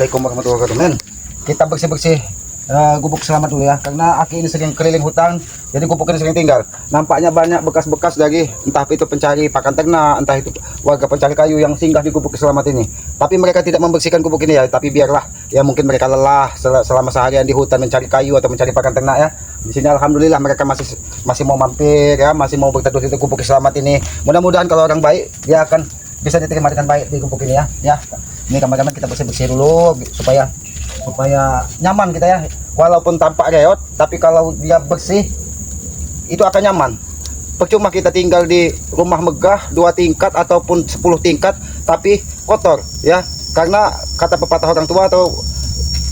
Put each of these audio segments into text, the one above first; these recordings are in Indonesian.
Assalamualaikum warahmatullahi wabarakatuh. Kita bersih-bersih gubuk selamat dulu ya, karena Aki ini sering keliling hutan, jadi gubuk ini sering tinggal. Nampaknya banyak bekas-bekas dari entah itu pencari pakan ternak, entah itu warga pencari kayu yang singgah di gubuk selamat ini. Tapi mereka tidak membersihkan gubuk ini ya, tapi biarlah ya, mungkin mereka lelah selama seharian di hutan mencari kayu atau mencari pakan ternak ya. Di sini alhamdulillah mereka masih mau mampir ya, masih mau berteduh di gubuk selamat ini. Mudah-mudahan kalau orang baik dia akan bisa diterima dengan baik di gubuk ini ya. Ini kamar-kamar kita bersih-bersih dulu supaya nyaman kita ya. Walaupun tampak reot, tapi kalau dia bersih itu akan nyaman. Percuma kita tinggal di rumah megah 2 tingkat ataupun 10 tingkat tapi kotor ya. Karena kata pepatah orang tua atau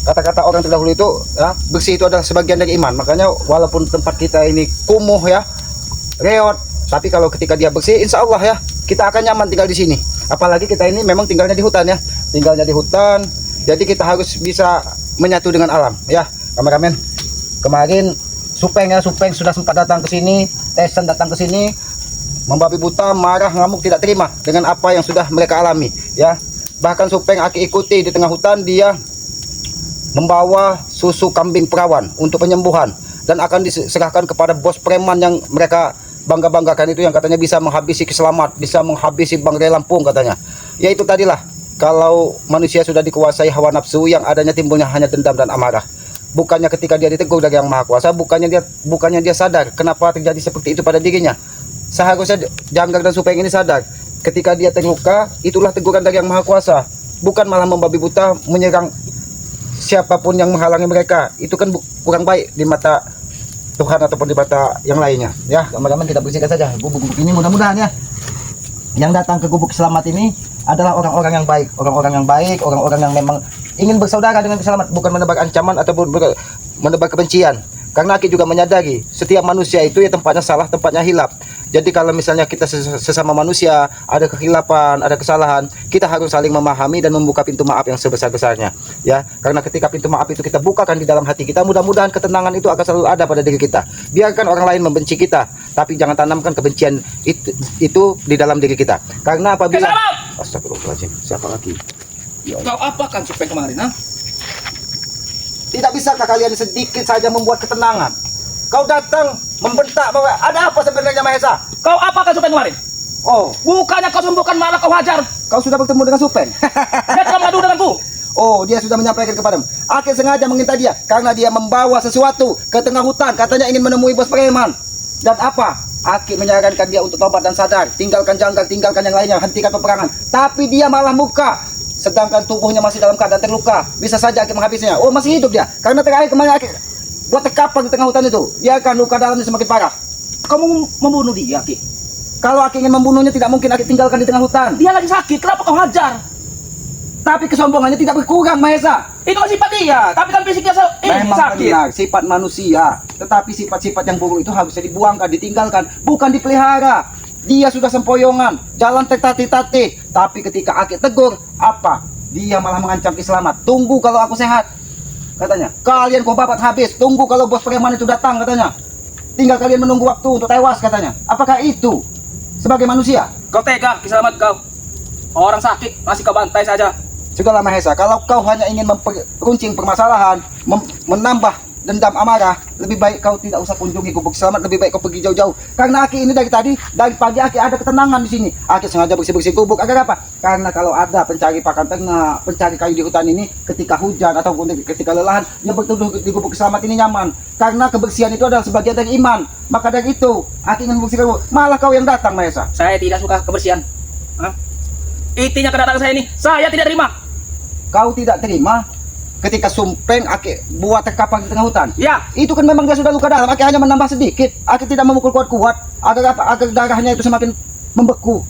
kata-kata orang terdahulu itu ya, bersih itu adalah sebagian dari iman. Makanya walaupun tempat kita ini kumuh ya, reot, tapi kalau ketika dia bersih, insya Allah ya kita akan nyaman tinggal di sini. Apalagi kita ini memang tinggalnya di hutan ya, jadi kita harus bisa menyatu dengan alam ya. Kameramen, kemarin Supeng sudah sempat datang ke sini, Tesen datang ke sini, membabi buta, marah, ngamuk, tidak terima dengan apa yang sudah mereka alami ya. Bahkan Supeng Aki ikuti di tengah hutan, dia membawa susu kambing perawan untuk penyembuhan dan akan diserahkan kepada bos preman yang mereka bangga-banggakan itu, yang katanya bisa menghabisi Keselamat, bisa menghabisi Bang Ray Lampung katanya. Ya itu tadilah, kalau manusia sudah dikuasai hawa nafsu, yang adanya timbulnya hanya dendam dan amarah. Bukannya ketika dia ditegur dari Yang Maha Kuasa, bukannya dia sadar kenapa terjadi seperti itu pada dirinya. Seharusnya Janggar dan Supeng ini sadar, ketika dia terluka, itulah teguran dari Yang Maha Kuasa, bukan malah membabi buta menyerang siapapun yang menghalangi mereka. Itu kan kurang baik di mata Tuhan ataupun di mata yang lainnya ya. Teman-teman, kita bersihkan saja gubuk-gubuk ini. Mudah-mudahan ya yang datang ke gubuk selamat ini adalah orang-orang yang baik, orang-orang yang memang ingin bersaudara dengan Keselamat, bukan menebar ancaman ataupun menebar kebencian. Karena Aki juga menyadari setiap manusia itu ya tempatnya salah, tempatnya hilap. Jadi kalau misalnya kita sesama manusia ada kehilapan, ada kesalahan, kita harus saling memahami dan membuka pintu maaf yang sebesar-besarnya ya. Karena ketika pintu maaf itu kita bukakan di dalam hati kita, mudah-mudahan ketenangan itu akan selalu ada pada diri kita. Biarkan orang lain membenci kita, tapi jangan tanamkan kebencian itu di dalam diri kita. Karena apabila Astagfirullahaladzim, siapa lagi? Ya, kau apakan Supeng kemarin, ha? Tidak bisakah kalian sedikit saja membuat ketenangan? Kau datang membentak bahwa ada apa sebenarnya Mahesa? Kau apakan Supeng kemarin? Oh, Bukannya kau sembuhkan, malah kau hajar. kau sudah bertemu dengan Supeng? Dia telah mengadu denganku. Oh, dia sudah menyampaikan kepadamu. Aki sengaja mengintai dia karena dia membawa sesuatu ke tengah hutan, katanya ingin menemui bos preman. Dan apa? Aki menyarankan dia untuk tobat dan sadar, tinggalkan Janggar, tinggalkan yang lainnya, hentikan peperangan. Tapi dia malah muka, sedangkan tubuhnya masih dalam keadaan terluka. Bisa saja Aki menghabisnya. Oh, masih hidup dia. Karena terakhir kemarin Aki buat terkapar di tengah hutan itu, dia akan luka dalamnya semakin parah. Kamu membunuh dia, Ki. Kalau Aki ingin membunuhnya, tidak mungkin Aki tinggalkan di tengah hutan. Dia lagi sakit, kenapa kau hajar? Tapi kesombongannya tidak berkurang, Mahesa. Itu kan sifat dia, tapi kan fisiknya Memang sakit. benar, sifat manusia. Tetapi sifat-sifat yang buruk itu harusnya dibuangkan, ditinggalkan, bukan dipelihara. Dia sudah sempoyongan, jalan tertatih-tatih. Tapi ketika Aki tegur, apa? Dia malah mengancam Keselamat. Tunggu kalau aku sehat, katanya. Kalian kau babat habis, tunggu kalau bos preman itu datang, katanya. Tinggal kalian menunggu waktu untuk tewas, katanya. Apakah itu sebagai manusia? Kau tega, Keselamat kau. Orang sakit masih kau bantai saja. Sudahlah Mahesa, kalau kau hanya ingin memperuncing permasalahan, menambah dendam amarah, lebih baik kau tidak usah kunjungi gubuk selamat, lebih baik kau pergi jauh-jauh. Karena Aki ini dari pagi Aki ada ketenangan di sini. Aki sengaja bersih-bersih gubuk agar apa? Karena kalau ada pencari pakan ternak, pencari kayu di hutan ini, ketika hujan atau ketika lelahan, dia berteduh di gubuk selamat ini nyaman. Karena kebersihan itu adalah sebagian dari iman. Maka dari itu, Aki ingin membersihkan gubuk. Malah kau yang datang, Mahesa. Saya tidak suka kebersihan. Hah? Intinya kedatangan saya ini, saya tidak terima. Kau tidak terima ketika Supeng Aki buat terkapar di tengah hutan? Ya. Itu kan memang dia sudah luka dalam. Aki hanya menambah sedikit. Aki tidak memukul kuat-kuat agar apa? Agar darahnya itu semakin membeku.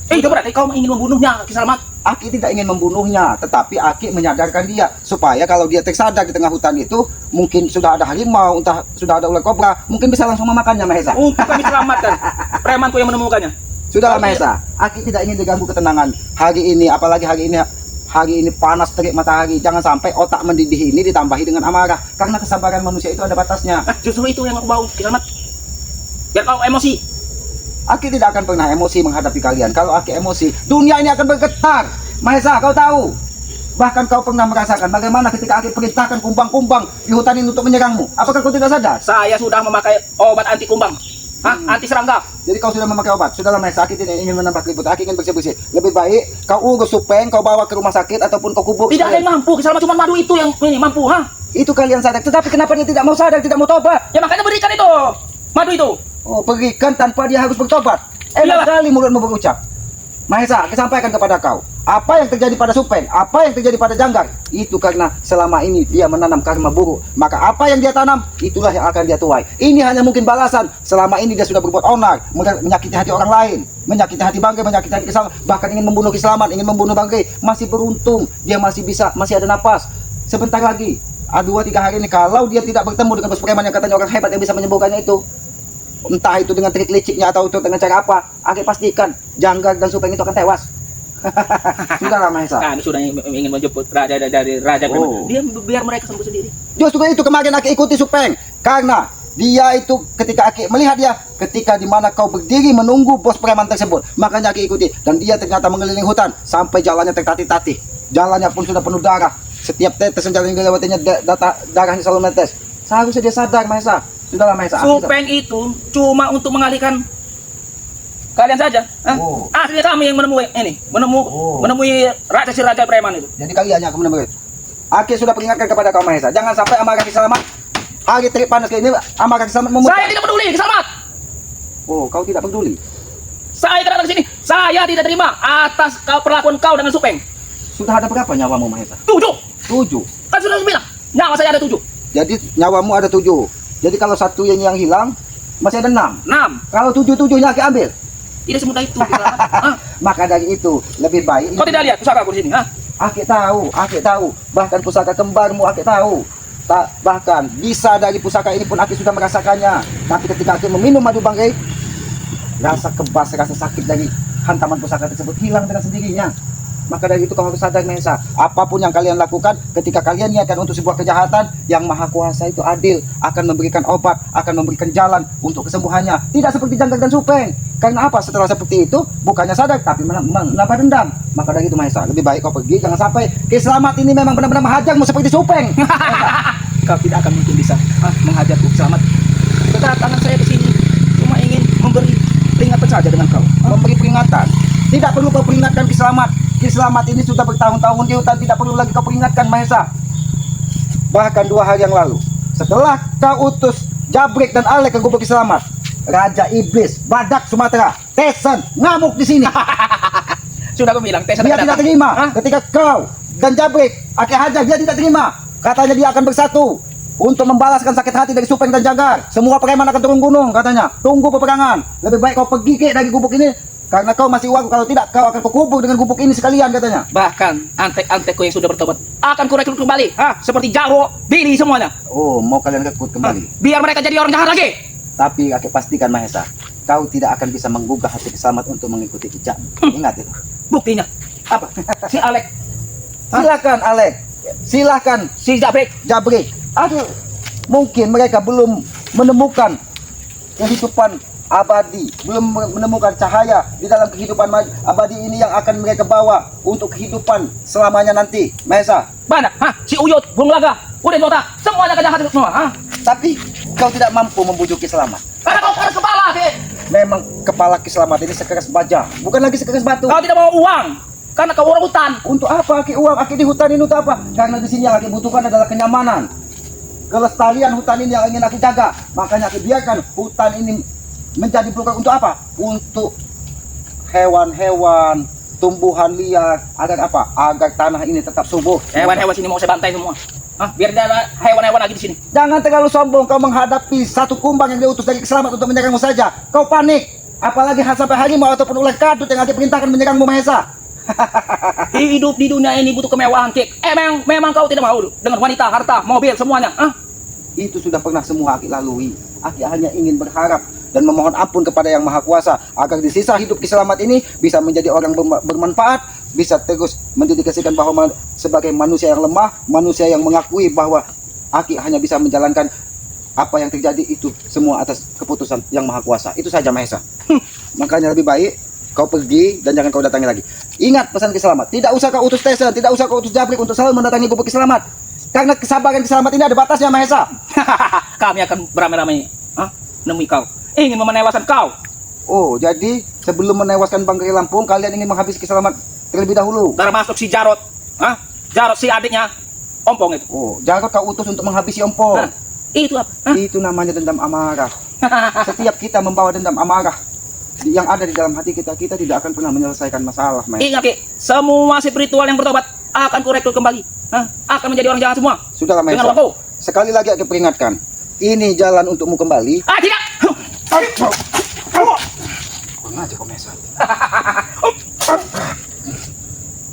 Itu berarti kau ingin membunuhnya, Keselamat. Aki tidak ingin membunuhnya, tetapi Aki menyadarkan dia supaya kalau dia tersadar di tengah hutan itu, mungkin sudah ada harimau, entah sudah ada ular kobra, mungkin bisa langsung memakannya, Mahesa. Untuk kami selamatkan. Premanku yang menemukannya. Sudahlah Mahesa, Aki tidak ingin diganggu ketenangan hari ini, apalagi hari ini panas terik matahari. Jangan sampai otak mendidih ini ditambahi dengan amarah, karena kesabaran manusia itu ada batasnya. Justru itu yang aku bau, Keselamat. Biar kau emosi. Aki tidak akan pernah emosi menghadapi kalian. Kalau Aki emosi, dunia ini akan bergetar. Mahesa, kau tahu, Bahkan kau pernah merasakan bagaimana ketika Aki perintahkan kumbang-kumbang di hutan ini untuk menyerangmu. Apakah kau tidak sadar? Saya sudah memakai obat anti kumbang. Anti serangga. Jadi kau sudah memakai obat. Sudahlah Mahesa, Aki tidak ingin menambah keribut. Aki ingin bersih-bersih. Lebih baik kau urus Supeng, kau bawa ke rumah sakit ataupun kau kubur. Tidak ada yang mampu, selama cuma madu itu yang ini mampu, Itu kalian sadar. Tetapi kenapa dia tidak mau sadar, tidak mau tobat? Ya makanya berikan itu. Madu itu. Oh, berikan tanpa dia harus bertobat. Iyalah. Enak sekali mulutmu berucap. Mahesa, aku sampaikan kepada kau. Apa yang terjadi pada Supeng, apa yang terjadi pada Janggar, itu karena selama ini dia menanam karma buruk. Maka apa yang dia tanam, itulah yang akan dia tuai. Ini hanya mungkin balasan. Selama ini dia sudah berbuat onar, menyakiti hati orang lain, menyakiti hati Bangke, menyakiti hati Kiselamat, bahkan ingin membunuh Kiselamat, ingin membunuh Bangke. Masih beruntung, dia masih bisa, masih ada napas. Sebentar lagi, 2-3 hari ini, kalau dia tidak bertemu dengan bos preman yang katanya orang hebat yang bisa menyembuhkannya itu, entah itu dengan trik liciknya atau itu dengan cara apa, Aki pastikan Janggar dan Supeng itu akan tewas. Sudahlah Mahesa. Ini sudah ingin menjemput raja dari raja. Dia biar mereka sembuh sendiri. Justru itu kemarin Aki ikuti Supeng, karena dia itu ketika Aki melihat dia ketika dimana kau berdiri menunggu bos preman tersebut, makanya Aki ikuti. Dan dia ternyata mengelilingi hutan sampai jalannya tertatih-tatih, jalannya pun sudah penuh darah. Setiap tetes yang jalan dilewatinya darahnya selalu menetes. Seharusnya dia sadar Mahesa. Sudahlah Mahesa. Supeng itu cuma untuk mengalihkan kalian saja. Asli kami yang menemui ini, menemui raja si raja preman itu. Jadi kalian yang akan menemui. Aki sudah peringatkan kepada kau Mahesa, jangan sampai amarah Kiselamat hari terik panas kayak ini, amarah Kiselamat memutar. Saya tidak peduli, Kiselamat. Oh, kau tidak peduli. Saya datang ke sini, saya tidak terima atas perlakuan kau dengan Supeng. Sudah ada berapa nyawamu Mahesa? 7. 7. Kan sudah bilang, nyawa saya ada 7. Jadi nyawamu ada 7. Jadi kalau satu yang hilang masih ada 6. 6. Kalau 7-7-nya Aki ambil. Tidak semudah itu. Maka dari itu lebih baik. Kau tidak lihat pusaka aku di sini, Aki tahu. Bahkan pusaka kembarmu Aki tahu. Bahkan bisa dari pusaka ini pun Aki sudah merasakannya. Tapi ketika Aki meminum madu Bangke, rasa kebas, rasa sakit dari hantaman pusaka tersebut hilang dengan sendirinya. Maka dari itu kau harus sadar Mahesa, apapun yang kalian lakukan ketika kalian niatkan untuk sebuah kejahatan, yang Maha Kuasa itu adil, akan memberikan obat, akan memberikan jalan untuk kesembuhannya. Tidak seperti Janggar dan Supeng. Karena apa? Setelah seperti itu, bukannya sadar tapi menambah dendam. Maka dari itu Mahesa, lebih baik kau pergi, jangan sampai Kiselamat ini memang benar-benar menghajarmu seperti Supeng. Kau tidak akan mungkin bisa menghajarku, Kiselamat. Kedatangan saya ke sini cuma ingin memberi peringatan saja dengan kau. Memberi peringatan. Tidak perlu kau peringatkan Kiselamat. Kiselamat ini sudah bertahun-tahun di hutan, tidak perlu lagi kau peringatkan Mahesa. Bahkan 2 hari yang lalu, setelah kau utus Jabrek dan Alek ke gubuk Kiselamat, Raja Iblis, Badak Sumatera, Tesen, ngamuk di sini. Sudah aku bilang, Tesen Dia tidak terima. Ketika kau dan Jabrek Aki hajar, dia tidak terima. Katanya dia akan bersatu untuk membalaskan sakit hati dari Supeng dan Janggar. Semua preman akan turun gunung katanya. Tunggu peperangan. Lebih baik kau pergi dari gubuk ini. Karena kau masih uang, kalau tidak kau akan kukubur dengan gubuk ini sekalian katanya. Bahkan antek-antekku yang sudah bertobat akan kurekrut kembali, seperti Jarwo, Billy semuanya. Oh, mau kalian rekrut kembali? Biar mereka jadi orang jahat lagi. Tapi Aki pastikan Mahesa, kau tidak akan bisa menggugah hati Kiselamat untuk mengikuti jejakmu. Ingat itu. Buktinya apa? Si Alek. Silakan Alek. Silakan Si Jabrek. Aduh, mungkin mereka belum menemukan kehidupan abadi, belum menemukan cahaya di dalam kehidupan abadi ini yang akan mereka bawa untuk kehidupan selamanya nanti. Mahesa, Banyak, si Uyut, Bung Laga, Udin Kota, semuanya kejahatan semua, tapi kau tidak mampu membujuk Kiselamat. Karena kau keras kepala, Memang kepala Kiselamat ini sekeras baja, bukan lagi sekeras batu. Kau tidak mau uang, karena kau orang hutan. Untuk apa Aki uang? Aki di hutan ini untuk apa? Karena di sini yang Aki butuhkan adalah kenyamanan, kelestarian hutan ini yang ingin Aki jaga. Makanya Aki biarkan hutan ini menjadi pelukar untuk apa? Untuk hewan-hewan, tumbuhan liar, agar apa? Agar tanah ini tetap subur. Hewan-hewan sini mau saya bantai semua. Biar tidak ada hewan-hewan lagi di sini. Jangan terlalu sombong kau menghadapi satu kumbang yang diutus dari Kiselamat untuk menyerangmu saja. Kau panik. Apalagi sampai harimau ataupun ular kadut yang Aki perintahkan menyerangmu Mahesa. Hidup di dunia ini butuh kemewahan, Kek. Memang kau tidak mau dengan wanita, harta, mobil, semuanya. Itu sudah pernah semua Aki lalui. Aki hanya ingin berharap dan memohon ampun kepada Yang Maha Kuasa agar di sisa hidup Kiselamat ini bisa menjadi orang bermanfaat, bisa terus mendedikasikan bahwa sebagai manusia yang lemah, manusia yang mengakui bahwa Aki hanya bisa menjalankan apa yang terjadi itu semua atas keputusan Yang Maha Kuasa. Itu saja Mahesa. Makanya lebih baik kau pergi dan jangan kau datangi lagi. Ingat pesan Ki Selamat. Tidak usah kau utus Tesen, tidak usah kau utus Jabrik untuk selalu mendatangi gubuk Ki Selamat. Karena kesabaran Ki Selamat ini ada batasnya, Mahesa. Kami akan beramai-ramai menemui kau. Ingin menewaskan kau. Oh, jadi sebelum menewaskan Bang Keri Lampung, kalian ingin menghabisi Ki Selamat terlebih dahulu. Termasuk si Jarot. Jarot si adiknya Ompong itu. Oh, Jarot kau utus untuk menghabisi Ompong. Itu apa? Itu namanya dendam amarah. Setiap kita membawa dendam amarah yang ada di dalam hati kita, kita tidak akan pernah menyelesaikan masalah, Mahesa. Ingat, Ki, semua spiritual yang bertobat akan kurekrut kembali. Akan menjadi orang jahat semua. Sudahlah, Mahesa. Dengan waktu. Sekali lagi aku peringatkan. Ini jalan untukmu kembali. Tidak. Kurang aja kau, Mahesa.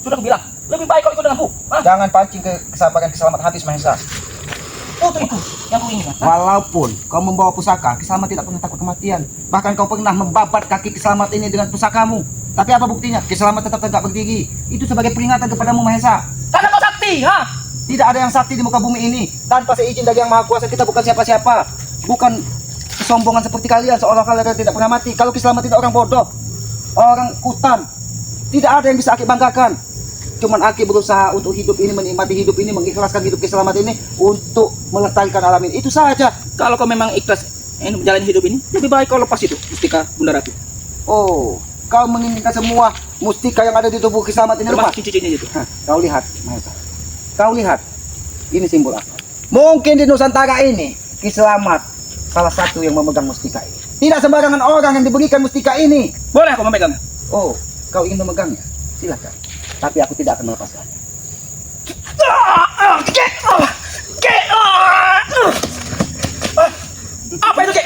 Sudah bilang, lebih baik kau ikut denganku. Jangan pancing kesabaran Ki Selamat habis, Mahesa. Itu yang ku inginkan. Walaupun kau membawa pusaka, Ki Selamat tidak pernah takut kematian. Bahkan kau pernah membabat kaki Ki Selamat ini dengan pusakamu. Tapi apa buktinya? Ki Selamat tetap tegak berdiri. Itu sebagai peringatan kepadamu, Mahesa. Karena kau sakti, Tidak ada yang sakti di muka bumi ini. Tanpa seizin dari Yang Maha Kuasa, kita bukan siapa-siapa. Bukan kesombongan seperti kalian, seolah kalian tidak pernah mati. Kalau Ki Selamat tidak orang bodoh, orang hutan, tidak ada yang bisa Aki banggakan. Cuman Aki berusaha untuk hidup ini, menikmati hidup ini, mengikhlaskan hidup Ki Selamat ini untuk melestarikan alam ini. Itu saja. Kalau kau memang ikhlas menjalani hidup ini, lebih baik kau lepas itu mustika Bunda Ratu. Oh, kau menginginkan semua mustika yang ada di tubuh Ki Selamat ini lepas? Termasuk cincin itu. Kau lihat, Mahesa. Kau lihat. Ini simbol apa? Mungkin di Nusantara ini Ki Selamat salah satu yang memegang mustika ini. Tidak sembarangan orang yang diberikan mustika ini. Boleh aku memegang? Oh, kau ingin memegangnya? Silakan. Tapi aku tidak akan melepaskannya. Apa itu, Ki?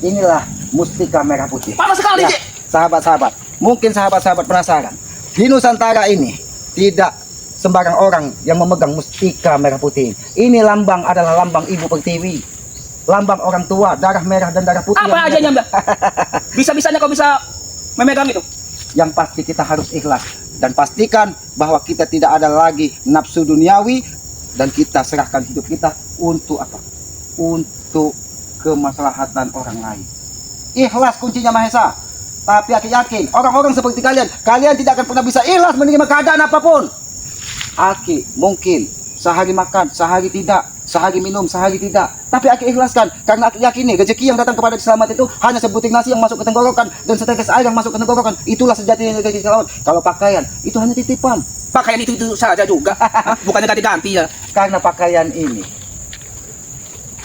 Inilah mustika merah putih. Panas sekali, Ya, Ki. sahabat-sahabat, mungkin sahabat-sahabat penasaran. Di Nusantara ini tidak sembarang orang yang memegang mustika merah putih. Ini lambang adalah lambang Ibu Pertiwi. Lambang orang tua, darah merah dan darah putih. Apa aja Mbak? Bisa-bisanya kau bisa memegang itu. Yang pasti kita harus ikhlas dan pastikan bahwa kita tidak ada lagi nafsu duniawi dan kita serahkan hidup kita untuk apa? Untuk kemaslahatan orang lain. Ikhlas kuncinya, Mahesa. Tapi aku yakin orang-orang seperti kalian tidak akan pernah bisa ikhlas menerima keadaan apapun. Aki mungkin sehari makan, sehari tidak, sehari minum, sehari tidak. Tapi Aki ikhlaskan karena Aki yakin nih rezeki yang datang kepada Ki Selamat itu hanya sebutir nasi yang masuk ke tenggorokan dan setetes air yang masuk ke tenggorokan. Itulah sejatinya rezeki Ki Selamat. Kalau pakaian itu hanya titipan. Pakaian itu saja juga. Bukannya ganti-ganti ya. Karena pakaian ini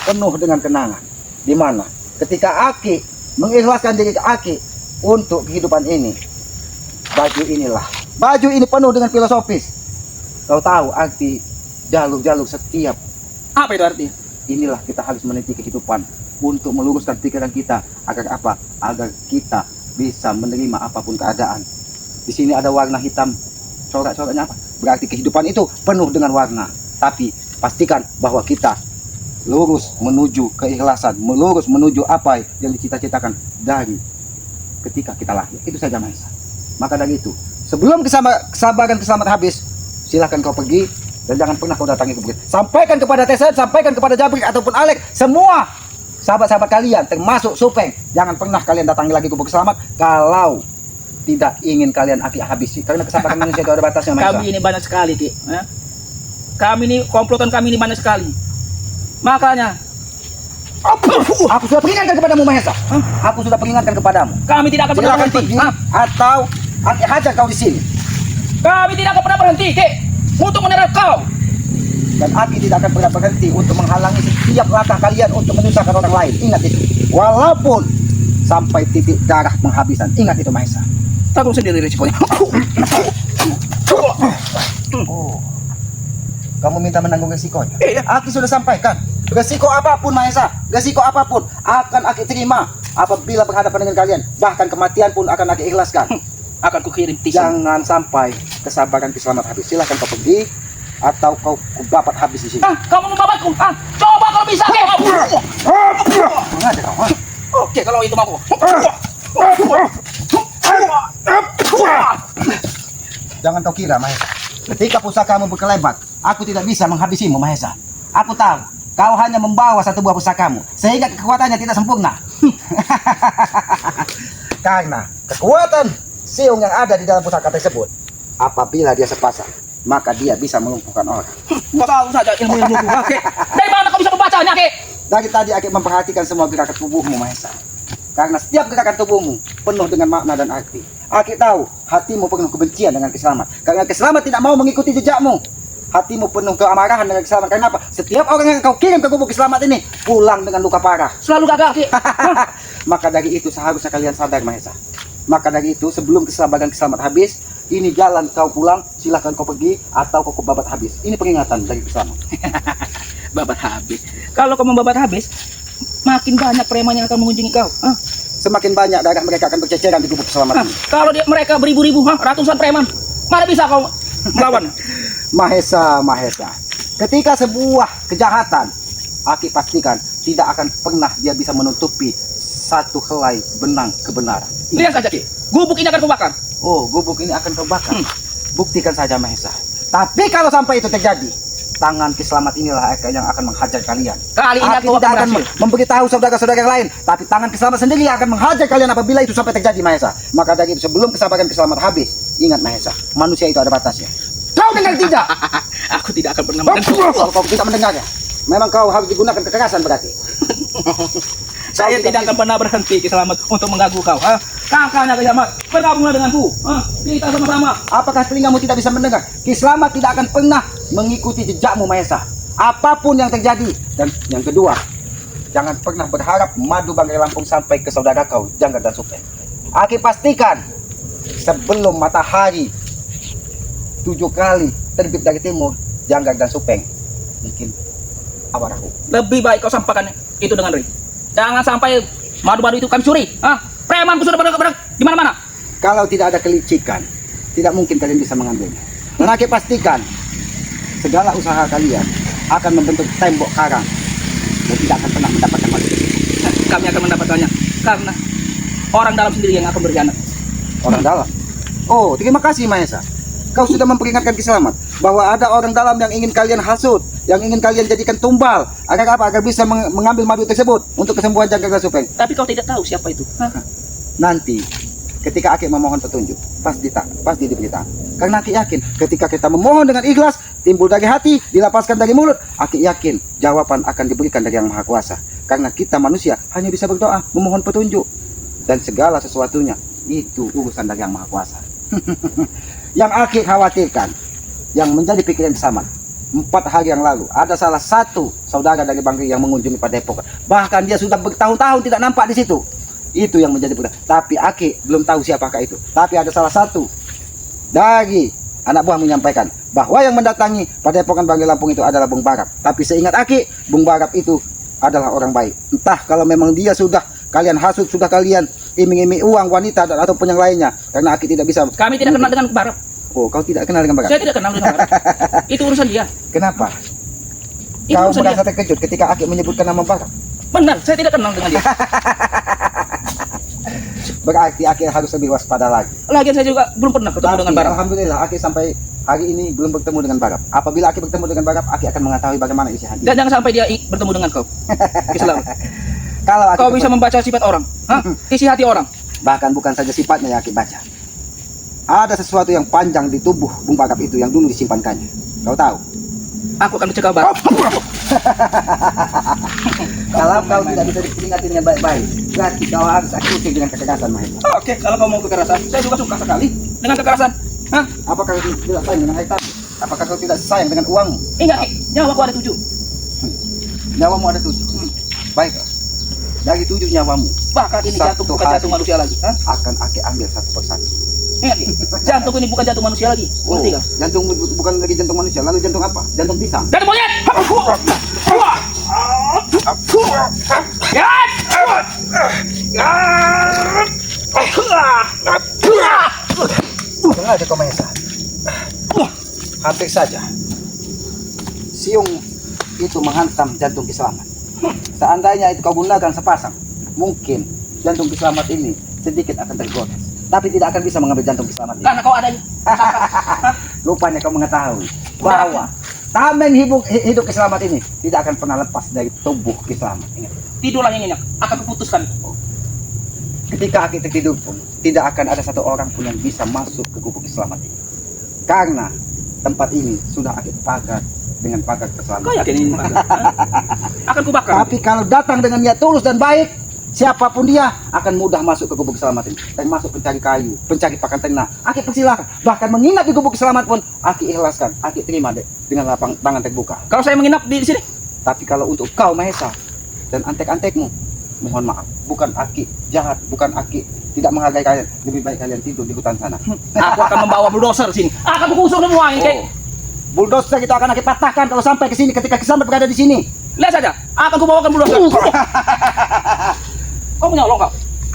penuh dengan kenangan. Di mana ketika Aki mengikhlaskan diri Aki untuk kehidupan ini, baju inilah. Baju ini penuh dengan filosofis. Kau tahu arti jalur-jalur setiap. Apa itu artinya? Inilah kita harus meniti kehidupan untuk meluruskan pikiran kita agar apa? Agar kita bisa menerima apapun keadaan. Di sini ada warna hitam, corak-coraknya apa? Berarti kehidupan itu penuh dengan warna. Tapi pastikan bahwa kita lurus menuju keikhlasan, melurus menuju apa yang dicita-citakan dari ketika kita lahir. Itu saja, Mahesa. Maka dari itu, sebelum kesabaran Ki Selamat habis, silahkan kau pergi dan jangan pernah kau datangi ke bukit. Sampaikan kepada Tesen, sampaikan kepada Jabrik ataupun Alek, semua sahabat-sahabat kalian termasuk Supeng, jangan pernah kalian datangi lagi ke Bukit Selamat kalau tidak ingin kalian Aki habisi. Karena kesabaran manusia itu ada batasnya, Mahesa. Kami ini banyak sekali, Ki. Kami ini komplotan kami ini banyak sekali. Makanya aku sudah peringatkan kepadamu, Mahesa. Aku sudah peringatkan kepadamu. kami tidak akan pernah Silakan berhenti. pergi atau Aki hajar kau di sini. Kami tidak akan pernah berhenti, Ki, untuk menyerang kau. Dan Aki tidak akan pernah berhenti untuk menghalangi setiap langkah kalian untuk menyusahkan orang lain. Ingat itu. Walaupun sampai titik darah penghabisan. Ingat itu, Mahesa. Tanggung sendiri risikonya. Oh, kamu minta menanggung resikonya? Iya. Aki sudah sampaikan. Resiko apapun, Mahesa, resiko apapun akan Aki terima apabila berhadapan dengan kalian. Bahkan kematian pun akan Aki ikhlaskan. Akan kukirim tisu. Jangan sampai kesabaran Ki Selamat habis. Silahkan kau pergi atau kau kubabat habis di sini. Kamu membabatku. Coba kalau bisa, Ki. Mengada kau, Oke, kalau itu mau. Jangan kau kira, Mahesa. Ketika pusakamu berkelebat, aku tidak bisa menghabisimu, Mahesa. Aku tahu, kau hanya membawa satu buah pusakamu, sehingga kekuatannya tidak sempurna. Karena kekuatan siung yang ada di dalam pusaka tersebut. Apabila dia sepasang, maka dia bisa melumpuhkan orang. Kau tahu saja ilmu-ilmu ku. Oke. Dari mana kau bisa membacanya, Ki? Dari tadi Aki memperhatikan semua gerakan tubuhmu, Mahesa. Karena setiap gerakan tubuhmu penuh dengan makna dan arti. Aki tahu hatimu penuh kebencian dengan Kiselamat. Karena Kiselamat tidak mau mengikuti jejakmu. Hatimu penuh keamarahan dengan Kiselamat. Karena apa? Setiap orang yang kau kirim ke gubuk Kiselamat ini pulang dengan luka parah. Selalu gagal, Ki. Maka dari itu seharusnya kalian sadar, Mahesa. Maka dari itu sebelum kesabaran Kiselamat habis, ini jalan kau pulang, silahkan kau pergi atau kau babat habis. Ini peringatan dari Kiselamat. Babat habis. Kalau kau membabat habis, makin banyak preman yang akan mengunjungi kau. Semakin banyak darah mereka akan berceceran di gubuk Kiselamat ini. Kalau mereka beribu-ribu, ratusan preman, mana bisa kau melawan? Mahesa, Mahesa. Ketika sebuah kejahatan, Aki pastikan tidak akan pernah dia bisa menutupi satu helai benang kebenaran. Lihat saja, Ki. Gubuk ini akan kubakar. Oh, gubuk ini akan terbakar. Buktikan saja, Mahesa. Tapi kalau sampai itu terjadi, tangan Kiselamat inilah yang akan menghajar kalian. Kali ini Aki aku tidak akan berhasil. memberitahu saudara-saudara yang lain, tapi tangan Kiselamat sendiri yang akan menghajar kalian apabila itu sampai terjadi, Mahesa. Maka dari itu sebelum kesabaran Kiselamat habis, ingat, Mahesa, manusia itu ada batasnya. Kau dengar tidak? Aku tidak akan pernah mendengar. Kalau kau tidak mendengar ya, memang kau harus digunakan kekerasan berarti. Saya tidak akan pernah berhenti, Kiselamat, untuk mengganggu kau. Kakaknya Kiselamat, bergabunglah denganku. Kita sama-sama. Apakah telingamu tidak bisa mendengar? Kiselamat tidak akan pernah mengikuti jejakmu, Mahesa. Apapun yang terjadi. Dan yang kedua, jangan pernah berharap madu Banggai Lampung sampai ke saudara kau, Janggar dan Supeng. Aki pastikan sebelum matahari 7 kali terbit dari timur, Janggar dan Supeng bikin awarahu. Lebih baik kau sampaikan itu dengan Ri. Jangan sampai madu-madu itu kami curi. Premanku sudah bergerak di mana-mana. Kalau tidak ada kelicikan, tidak mungkin kalian bisa mengambilnya. Dan Aki pastikan segala usaha kalian akan membentuk tembok karang dan tidak akan pernah mendapatkan madu. Kami akan mendapatkannya karena orang dalam sendiri yang akan berkhianat. Orang dalam. Oh, terima kasih, Mahesa. Kau sudah memperingatkan Kiselamat bahwa ada orang dalam yang ingin kalian hasut, yang ingin kalian jadikan tumbal, agar apa? Agar bisa mengambil madu tersebut untuk kesembuhan Janggar dan Supeng. Tapi kau tidak tahu siapa itu. Nanti ketika Aki memohon petunjuk, pasti diberitakan. Karena Aki yakin ketika kita memohon dengan ikhlas, timbul dari hati, dilapaskan dari mulut, Aki yakin jawaban akan diberikan dari Yang Maha Kuasa. Karena kita manusia hanya bisa berdoa, memohon petunjuk, dan segala sesuatunya itu urusan dari Yang Maha Kuasa. Yang Aki khawatirkan, yang menjadi pikiran sama, 4 hari yang lalu ada salah satu saudara dari Bangri yang mengunjungi Padepokan. Bahkan dia sudah bertahun-tahun tidak nampak di situ. Itu yang menjadi berat. Tapi Aki belum tahu siapakah itu. Tapi ada salah satu dari anak buah menyampaikan bahwa yang mendatangi Padepokan Bangri Lampung itu adalah Bung Barap. Tapi seingat Aki, Bung Barap itu adalah orang baik. Entah kalau memang dia sudah kalian hasut, sudah kalian iming-iming uang wanita dan ataupun yang lainnya. Karena Aki tidak bisa. Kami tidak kenal dengan Barap. Oh, kau tidak kenal dengan Barap? Saya tidak kenal dengan Barap. Itu urusan dia. Kenapa? Itu Kau urusan merasa dia. terkejut ketika Aki menyebutkan nama Barap? Benar, saya tidak kenal dengan dia. Berarti Aki harus lebih waspada lagi. Lagian saya juga belum pernah ketemu dengan Barap. Alhamdulillah Aki sampai hari ini belum bertemu dengan Barap. Apabila Aki bertemu dengan Barap, Aki akan mengetahui bagaimana isi hati. Dan jangan sampai dia bertemu dengan kau. Kiselamat. Kalau Aki Kau bisa membaca sifat orang, isi hati orang. bahkan bukan saja sifatnya yang Aki baca. Ada sesuatu yang panjang di tubuh Bung Barap itu yang dulu disimpankannya. Kau tahu? Aku akan mencegah Barap. Kalau kau tidak bisa diperingati dengan baik-baik, berarti kau harus eksekusi dengan kekerasan, Mahesa. Oke, kalau kau mau kekerasan, saya juga suka sekali dengan kekerasan. Apakah kau tidak sayang dengan harta? Apakah kau tidak sayang dengan uangmu? Ingat, Ki, nyawaku ada 7. Nyawamu ada 7. Baik. Dari 7 nyawamu, Bahkan ini Satu jantung bukan hari. jantung manusia lagi. akan Aki ambil satu persatu. Ingat, Ki, jantung ini bukan jantung manusia lagi. Oh, Ngerti kau? jantung bukan lagi jantung manusia, lalu jantung apa? Jantung pisang. Jantung monyet. Dengar aja kau, Mahesa. Hampir saja siung itu menghantam jantung Kiselamat. Seandainya itu kau gunakan sepasang, mungkin jantung Kiselamat ini sedikit akan tergores, tapi tidak akan bisa mengambil jantung Kiselamat ini. Karena kau adanya. Rupanya kau mengetahui bahwa tameng hidup Kiselamat ini tidak akan pernah lepas dari tubuh Kiselamat. Ingat. Tidurlah yang nyenyak, akan kuputuskan. ketika Aki tertidur pun tidak akan ada satu orang pun yang bisa masuk ke gubuk selamat ini. Karena tempat ini sudah Aki pagar dengan pagar Kau keselamatan. yakin ini bakar? Akan kubakar. Tapi kalau datang dengan niat tulus dan baik, siapapun dia akan mudah masuk ke gubuk selamat ini. Termasuk pencari kayu, pencari pakan ternak. Aki persilakan. Bahkan menginap di gubuk selamat pun Aki ikhlaskan. Aki terima deh dengan lapang tangan terbuka. Kalau saya menginap di sini, Tapi kalau untuk kau Mahesa dan antek-antekmu, mohon maaf, bukan Aki jahat, bukan Aki tidak menghargai kalian. Lebih baik kalian tidur di hutan sana. aku akan membawa bulldozer sini. Akan kukusuk semua ini. Kayak. Bulldozer kita akan Aki patahkan kalau sampai ke sini ketika Kisana berada di sini. Lihat saja, akan kubawakan bulldozer. Kau menyolong kau.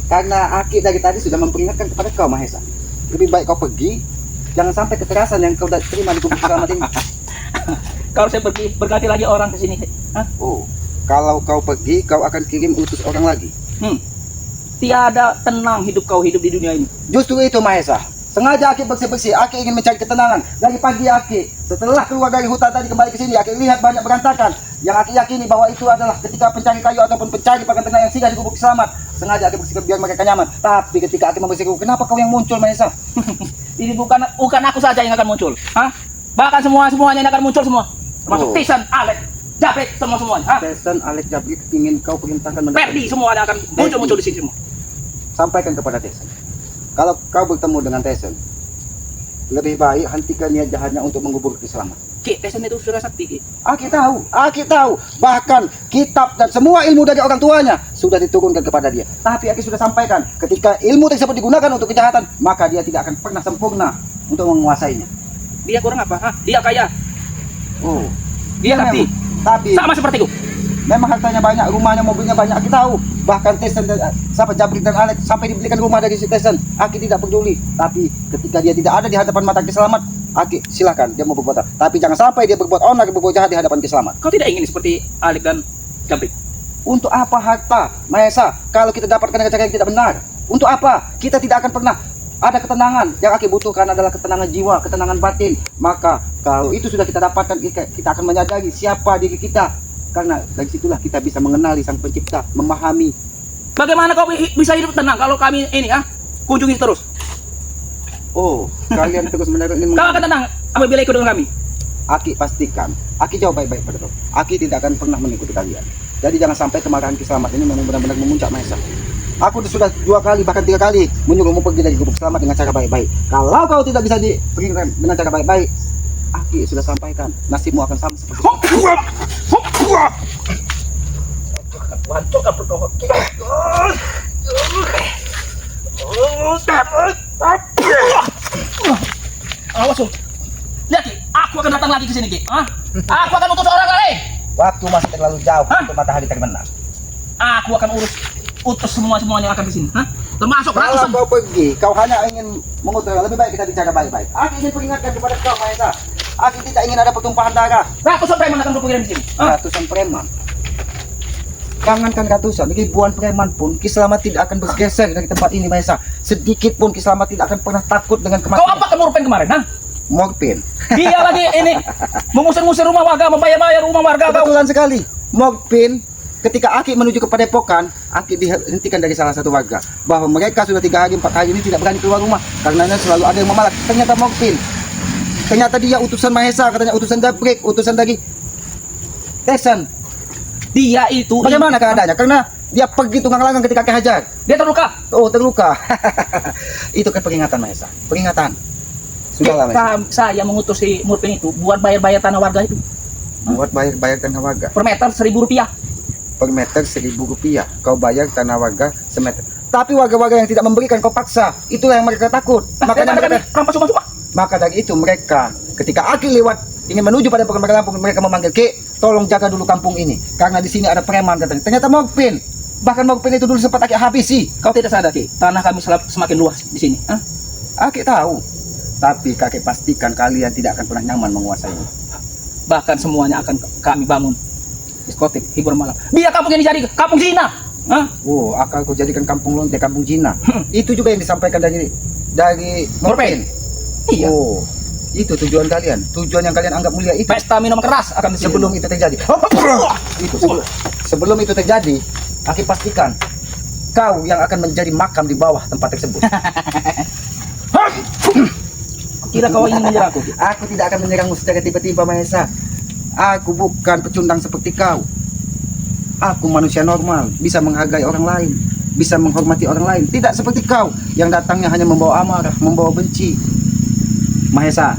Karena Aki dari tadi sudah memperingatkan kepada kau Mahesa. Lebih baik kau pergi, jangan sampai kekerasan yang kau terima di gubuk selamat ini. Kalau saya pergi, berganti lagi orang ke sini. Hah? Oh, kalau kau pergi, kau akan kirim utus orang lagi. Tiada tenang hidup kau hidup di dunia ini. Justru itu Mahesa. Sengaja Aki bersih-bersih, Aki ingin mencari ketenangan. Dari pagi Aki, setelah keluar dari hutan tadi kembali ke sini, Aki lihat banyak berantakan. Yang Aki yakini bahwa itu adalah ketika pencari kayu ataupun pencari pakan ternak yang singgah di gubuk selamat. Sengaja Aki bersihkan biar mereka nyaman. Tapi ketika Aki membersihkan, kenapa kau yang muncul Mahesa? Ini bukan aku saja yang akan muncul. Hah? Bahkan semuanya yang akan muncul semua. Termasuk Oh. Tisan, Alek, Japek, semuanya. Hah? Tesan Alek Jabrik ingin kau perintahkan Perdi semuanya akan muncul di sini semua. Sampaikan kepada Tesan. Kalau kau bertemu dengan Tesan, lebih baik hentikan niat jahatnya untuk mengubur keselamatan. Ki, Tisan itu sudah sakti, Ki. Aki tahu. Bahkan kitab dan semua ilmu dari orang tuanya sudah diturunkan kepada dia. Tapi Aki sudah sampaikan, ketika ilmu tersebut digunakan untuk kejahatan, maka dia tidak akan pernah sempurna untuk menguasainya. Dia kurang apa? Hah? Dia kaya. Oh, Dia sakti. tapi Sama sepertiku. memang hartanya banyak, rumahnya, mobilnya banyak. Aki tahu. Bahkan Tesan dan Jabrik dan Alek sampai dibelikan rumah dari si Tesan. Aki tidak peduli. Tapi ketika dia tidak ada di hadapan mata Kiselamat, Aki silakan dia mau berbuat apa. Tapi jangan sampai dia berbuat onar, berbuat jahat di hadapan Kiselamat. Kau tidak ingin seperti Alek dan Japek. Untuk apa harta, Mahesa, kalau kita dapatkan dengan cara yang tidak benar? Untuk apa? Kita tidak akan pernah ada ketenangan. Yang Aki butuhkan adalah ketenangan jiwa, ketenangan batin. Maka kalau itu sudah kita dapatkan, kita akan menyadari siapa diri kita. Karena dari situlah kita bisa mengenali Sang Pencipta, memahami. Bagaimana kau bisa hidup tenang kalau kami ini kunjungi terus? Oh, kalian terus menerus ingin Kau akan tenang apabila ikut dengan kami. Aki pastikan, Aki jawab baik-baik pada kau. Aki tidak akan pernah mengikuti kalian. Jadi jangan sampai kemarahan Kiselamat ini memang benar-benar memuncak Mahesa. Aku sudah 2 kali bahkan 3 kali menyuruhmu pergi dari gubuk selamat dengan cara baik-baik. Kalau kau tidak bisa diberikan dengan cara baik-baik, Aki sudah sampaikan, nasibmu akan sama seperti Hancurkan perut kita. Awas, lihat Ki, aku akan datang lagi ke sini Ki. Aku akan utus orang lain. waktu masih terlalu jauh Hah? untuk matahari terbenam. Aku akan utus semuanya akan ke sini. Termasuk Kalau ratusan. kau pergi, kau hanya ingin mengutus, lebih baik kita bicara baik-baik. Aki ingin peringatkan kepada kau Mahesa. Aki tidak ingin ada pertumpahan darah. Ratusan preman akan berpikiran di sini. Ratusan preman. Jangankan ratusan, ribuan preman pun Kiselamat tidak akan bergeser dari tempat ini Mahesa. Sedikit pun Kiselamat tidak akan pernah takut dengan Kau kematian. apa kemurpen kemarin? Morpin. Dia lagi ini mengusir-ngusir rumah warga, membayar-bayar rumah warga. Kau Kebetulan sekali. Morpin ketika Aki menuju ke Padepokan, Aki dihentikan dari salah satu warga bahwa mereka sudah 3 hari 4 hari ini tidak berani keluar rumah karena selalu ada yang memalak. Ternyata Morpin. Ternyata dia utusan Mahesa, katanya utusan Jabrik, utusan dari Tesan. dia itu Bagaimana keadaannya? Karena dia pergi tunggang langgang ketika Aki hajar. dia terluka. Oh, terluka. Itu kan peringatan Mahesa. Peringatan. Sudahlah Mahesa. Saya mengutus si Murpin itu buat bayar-bayar tanah warga itu. Buat bayar tanah warga. Per meter Rp1.000. Per meter Rp1.000. Kau bayar tanah warga semeter. Tapi warga-warga yang tidak memberikan kau paksa. Itulah yang mereka takut. Makanya mereka rampas semua. Maka dari itu mereka ketika Aki lewat ingin menuju pada pekan kampung, mereka memanggil, "Ki, tolong jaga dulu kampung ini karena di sini ada preman," katanya. Ternyata Morpin. Bahkan Morpin itu dulu sempat Aki habisi. Kau tidak sadar Ki, tanah kami semakin luas di sini. Aki tahu. Tapi kakek pastikan kalian tidak akan pernah nyaman menguasainya. Bahkan semuanya akan kami bangun diskotik, hiburan malam. Biar kampung ini jadi kampung zina. Oh, akan kau jadikan kampung lonte, kampung Cina. Itu juga yang disampaikan dari Morpin. Iya. Oh, itu tujuan kalian. Tujuan yang kalian anggap mulia itu. Pesta minum keras akan di sini. Sebelum itu terjadi. Itu sebelum itu terjadi, Aki pastikan kau yang akan menjadi makam di bawah tempat tersebut. Kira kau ingin menyerangku? Aku tidak akan menyerangmu secara tiba-tiba, Mahesa. Aku bukan pecundang seperti kau. Aku manusia normal, bisa menghargai orang lain, bisa menghormati orang lain. Tidak seperti kau yang datangnya hanya membawa amarah, membawa benci. Mahesa,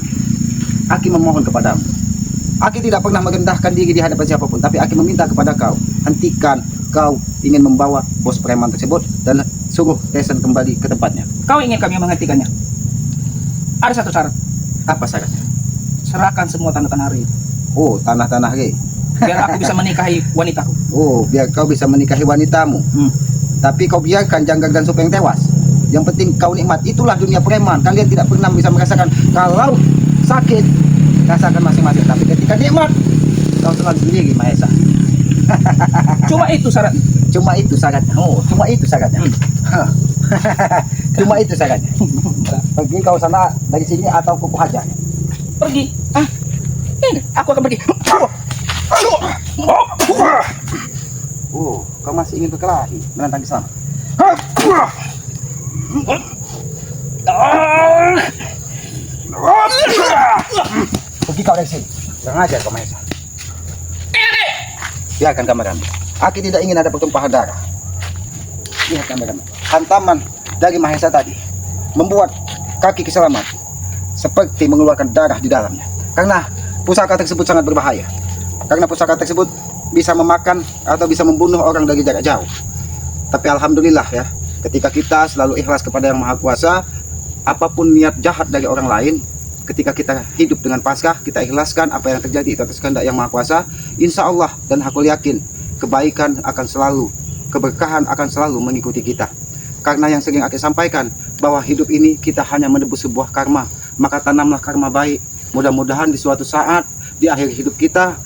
aku memohon kepadamu. Aku tidak pernah merendahkan diri di hadapan siapapun, tapi aku meminta kepada kau, hentikan kau ingin membawa bos preman tersebut dan suruh Tyson kembali ke tempatnya. Kau ingin kami menghentikannya? Ada satu syarat. Apa syaratnya? Serahkan semua tanah-tanah hari. Oh, tanah-tanah re. Biar aku bisa menikahi wanitaku. Oh, biar kau bisa menikahi wanitamu. Tapi kau biarkan Jangga dan Supeng tewas. Yang penting kau nikmat. Itulah dunia preman. Kalian tidak pernah bisa merasakan. Kalau sakit, rasakan masing-masing. Tapi ketika nikmat, kau selalu sendiri, Mahesa. Cuma itu syaratnya. Cuma itu syaratnya. Oh, cuma itu syaratnya. Cuma itu syaratnya. Pergi kau sana dari sini atau kuku hajar. Pergi. Ini, aku akan pergi. Oh, kau masih ingin berkelahi menantang Islam? Pergi kau dari sini. Kurang ajar kau, Mahesa. Biarkan kameramen. Aku tidak ingin ada pertumpahan darah. Lihat kameramen. Hantaman dari Mahesa tadi membuat kaki Kiselamat seperti mengeluarkan darah di dalamnya. Karena pusaka tersebut sangat berbahaya. Karena pusaka tersebut bisa memakan atau bisa membunuh orang dari jarak jauh. Tapi alhamdulillah ya, ketika kita selalu ikhlas kepada Yang Maha Kuasa, apapun niat jahat dari orang lain, ketika kita hidup dengan pasrah, kita ikhlaskan apa yang terjadi itu atas kehendak Yang Maha Kuasa, insya Allah dan aku yakin kebaikan akan selalu, keberkahan akan selalu mengikuti kita. Karena yang sering aku sampaikan bahwa hidup ini kita hanya menebus sebuah karma, maka tanamlah karma baik. Mudah-mudahan di suatu saat di akhir hidup kita,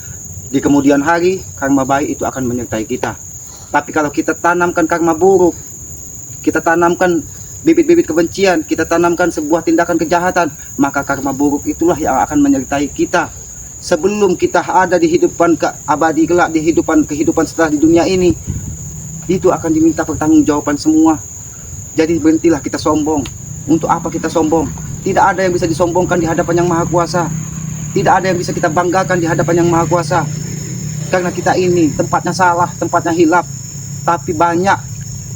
di kemudian hari, karma baik itu akan menyertai kita. Tapi kalau kita tanamkan karma buruk, kita tanamkan bibit-bibit kebencian, kita tanamkan sebuah tindakan kejahatan, maka karma buruk itulah yang akan menyertai kita. Sebelum kita ada di kehidupan abadi kelak, di kehidupan setelah di dunia ini, itu akan diminta pertanggungjawaban semua. Jadi berhentilah kita sombong. Untuk apa kita sombong? Tidak ada yang bisa disombongkan di hadapan Yang Maha Kuasa. Tidak ada yang bisa kita banggakan di hadapan Yang Maha Kuasa. Karena kita ini tempatnya salah, tempatnya hilaf. Tapi banyak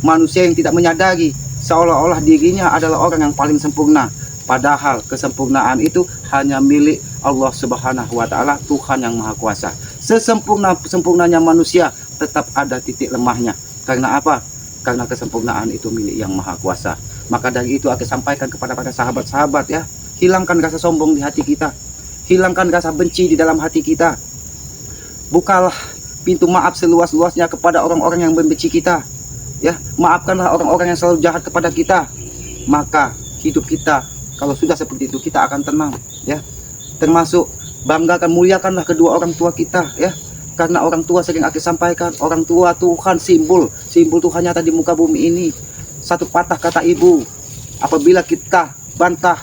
manusia yang tidak menyadari seolah-olah dirinya adalah orang yang paling sempurna. Padahal kesempurnaan itu hanya milik Allah Subhanahu wa Ta'ala, Tuhan Yang Maha Kuasa. Sesempurnanya manusia tetap ada titik lemahnya. Karena apa? Karena kesempurnaan itu milik Yang Maha Kuasa. Maka dari itu aku sampaikan kepada para sahabat-sahabat ya, hilangkan rasa sombong di hati kita, hilangkan rasa benci di dalam hati kita. Bukalah pintu maaf seluas-luasnya kepada orang-orang yang membenci kita. Ya, maafkanlah orang-orang yang selalu jahat kepada kita. Maka hidup kita kalau sudah seperti itu kita akan tenang ya. Termasuk banggakan, muliakanlah kedua orang tua kita ya. Karena orang tua sering aku sampaikan, orang tua Tuhan simbol Tuhan nyata di muka bumi ini. Satu patah kata ibu, apabila kita bantah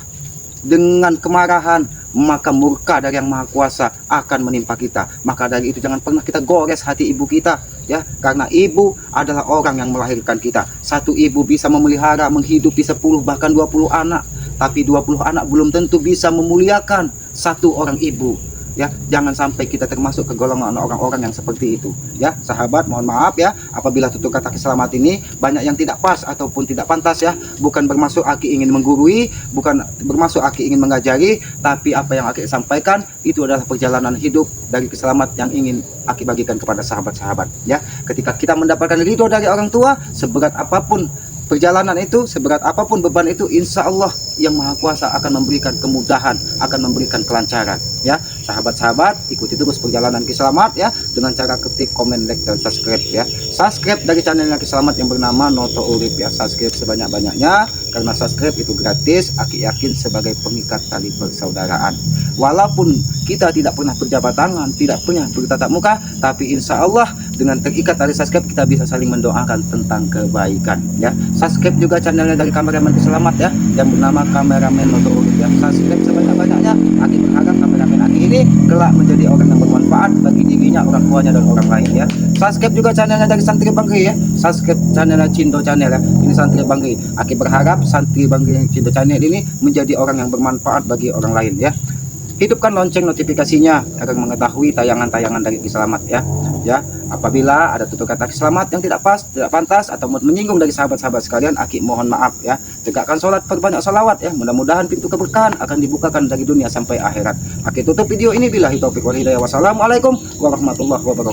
dengan kemarahan, maka murka dari Yang Maha Kuasa akan menimpa kita. Maka dari itu jangan pernah kita gores hati ibu kita ya, karena ibu adalah orang yang melahirkan kita. Satu ibu bisa memelihara, menghidupi 10 bahkan 20 anak, tapi 20 anak belum tentu bisa memuliakan satu orang ibu. Ya, jangan sampai kita termasuk ke golongan orang-orang yang seperti itu ya. Sahabat, mohon maaf ya apabila tutur kata Kiselamat ini banyak yang tidak pas ataupun tidak pantas ya. Bukan bermaksud aki ingin menggurui, bukan bermaksud aki ingin mengajari, tapi apa yang aki sampaikan itu adalah perjalanan hidup dari Kiselamat yang ingin aki bagikan kepada sahabat-sahabat ya. Ketika kita mendapatkan ridho dari orang tua, seberat apapun perjalanan itu, seberat apapun beban itu, insya Allah Yang Maha Kuasa akan memberikan kemudahan, akan memberikan kelancaran ya. Sahabat-sahabat, ikuti terus perjalanan Kiselamat ya, dengan cara ketik, komen, like, dan subscribe ya. Subscribe dari channelnya Kiselamat yang bernama Noto Urip ya. Subscribe sebanyak-banyaknya, karena subscribe itu gratis. Aki yakin sebagai pengikat tali persaudaraan. Walaupun kita tidak pernah berjabat tangan, tidak punya bertatap muka, tapi insya Allah dengan terikat tali subscribe kita bisa saling mendoakan tentang kebaikan ya. Subscribe juga channelnya dari kameramen Kiselamat ya, yang bernama Kameramen Noto Urip ya. Subscribe sebanyak-banyaknya. Aki berharap kameramen Aki ini kelak menjadi orang yang bermanfaat bagi dirinya menghina orang tuanya dan orang lain ya. Subscribe juga channelnya dari Santri Banggi ya. Subscribe channelnya Cindo Channel ya. Ini Santri Banggi. Aki berharap Santri Banggi yang Cindo Channel ini menjadi orang yang bermanfaat bagi orang lain ya. Hidupkan lonceng notifikasinya agar mengetahui tayangan-tayangan dari Ki Slamet ya. Ya, apabila ada tutur kata Ki Slamet yang tidak pas, tidak pantas atau menyinggung dari sahabat-sahabat sekalian, Aki mohon maaf ya. Tegakkan sholat, perbanyak salawat ya. Mudah-mudahan pintu keberkahan akan dibukakan dari dunia sampai akhirat. Aki tutup video ini billahi taufiq wal hidayah. Wassalamualaikum warahmatullahi wabarakatuh.